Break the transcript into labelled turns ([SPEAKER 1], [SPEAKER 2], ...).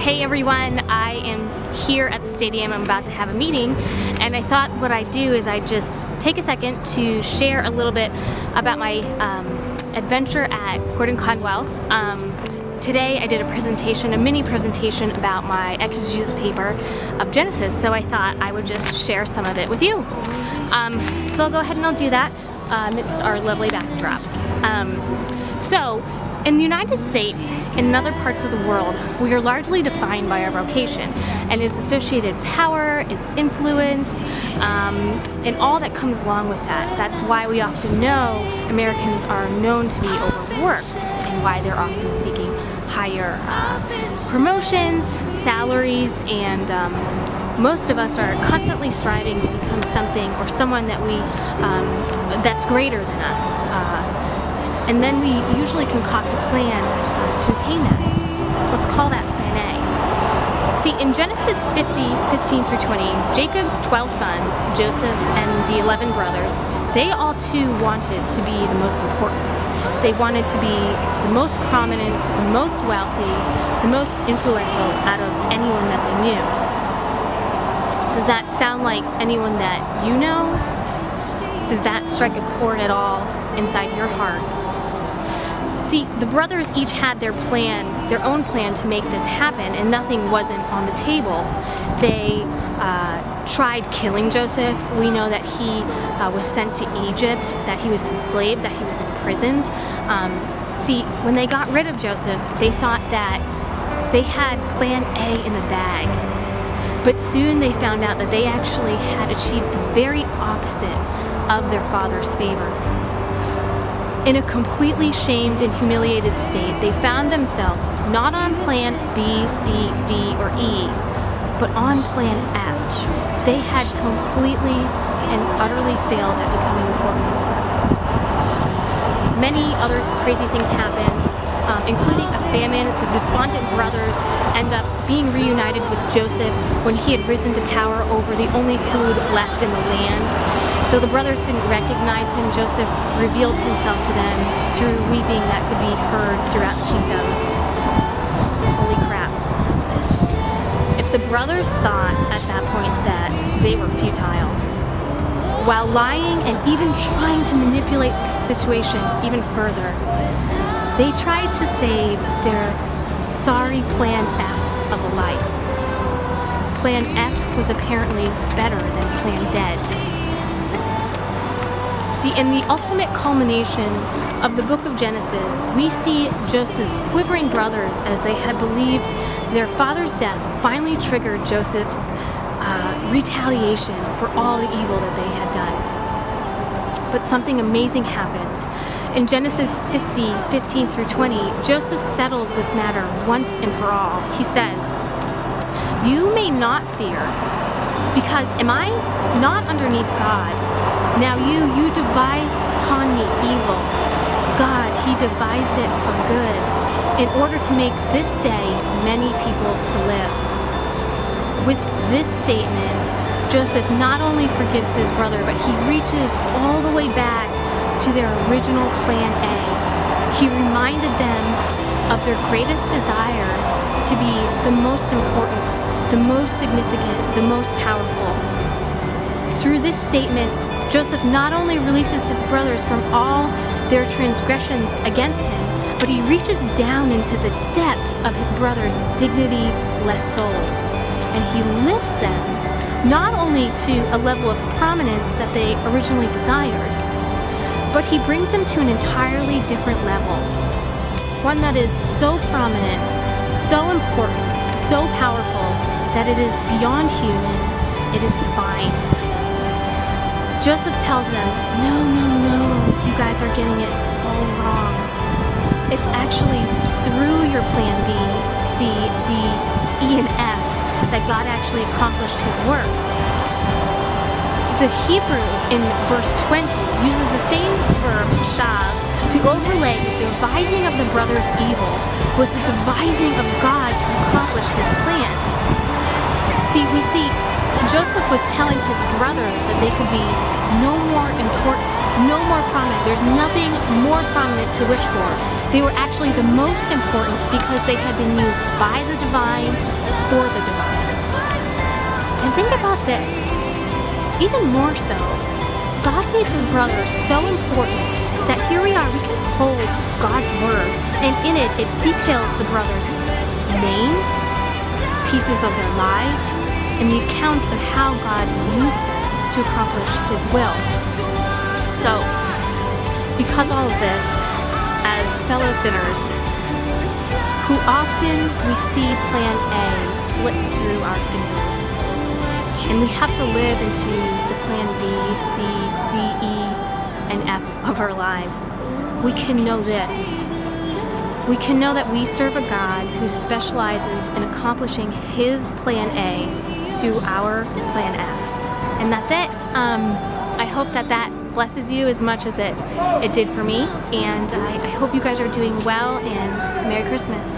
[SPEAKER 1] Hey everyone, I am here at the stadium. I'm about to have a meeting, and I thought what I'd do is I'd just take a second to share a little bit about my adventure at Gordon Conwell. Today I did a mini presentation about my exegesis paper of Genesis, so I thought I would just share some of it with you. So I'll go ahead and I'll do that amidst our lovely backdrop. So in the United States and in other parts of the world, we are largely defined by our vocation and its associated power, its influence, and all that comes along with that. That's why we often know Americans are known to be overworked and why they're often seeking higher promotions, salaries, and most of us are constantly striving to become something or someone that that's greater than us. And then we usually concoct a plan to attain that. Let's call that Plan A. See, in Genesis 15 through 20, Jacob's 12 sons, Joseph and the 11 brothers, they all too wanted to be the most important. They wanted to be the most prominent, the most wealthy, the most influential out of anyone that they knew. Does that sound like anyone that you know? Does that strike a chord at all inside your heart? See, the brothers each had their own plan to make this happen, and nothing wasn't on the table. They tried killing Joseph. We know that he was sent to Egypt, that he was enslaved, that he was imprisoned. See, when they got rid of Joseph, they thought that they had Plan A in the bag. But soon they found out that they actually had achieved the very opposite of their father's favor. In a completely shamed and humiliated state, they found themselves not on Plan B, C, D, or E, but on Plan F. They had completely and utterly failed at becoming important. Many other crazy things happened, including a famine. The despondent brothers end up being reunited with Joseph when he had risen to power over the only food left in the land. Though the brothers didn't recognize him, Joseph revealed himself to them through weeping that could be heard throughout the kingdom. Holy crap. If the brothers thought at that point that they were futile, while lying and even trying to manipulate the situation even further, they tried to save their sorry Plan F of a life. Plan F was apparently better than Plan Dead. See, in the ultimate culmination of the book of Genesis, we see Joseph's quivering brothers, as they had believed their father's death finally triggered Joseph's retaliation for all the evil that they had done. But something amazing happened. In Genesis 15 through 20, Joseph settles this matter once and for all. He says, "You may not fear, because am I not underneath God? Now you devised upon me evil. God, he devised it for good, in order to make this day many people to live." With this statement, Joseph not only forgives his brother, but he reaches all the way back to their original Plan A. He reminded them of their greatest desire to be the most important, the most significant, the most powerful. Through this statement, Joseph not only releases his brothers from all their transgressions against him, but he reaches down into the depths of his brothers' dignity-less soul, and he lifts them not only to a level of prominence that they originally desired, but he brings them to an entirely different level, one that is so prominent, so important, so powerful, that it is beyond human, it is divine. Joseph tells them, no, you guys are getting it all wrong. It's actually through your Plan B, C, D, E, and F that God actually accomplished his work. The Hebrew in verse 20 uses the same verb, hashav, to overlay the devising of the brothers' evil with the devising of God to accomplish his plans. See, we see Joseph was telling his brothers that they could be no more important, no more prominent. There's nothing more prominent to wish for. They were actually the most important because they had been used by the divine for the divine. And think about this, even more so, God made the brothers so important that here we are, we can hold God's word, and in it, it details the brothers' names, pieces of their lives, and the account of how God used them to accomplish His will. So, because all of this, as fellow sinners, who often we see Plan A slip through our fingers, and we have to live into the Plan B, C, D, E, and F of our lives, we can know this. We can know that we serve a God who specializes in accomplishing His Plan A through our Plan F. And that's it. I hope that blesses you as much as it did for me. And I hope you guys are doing well, and Merry Christmas.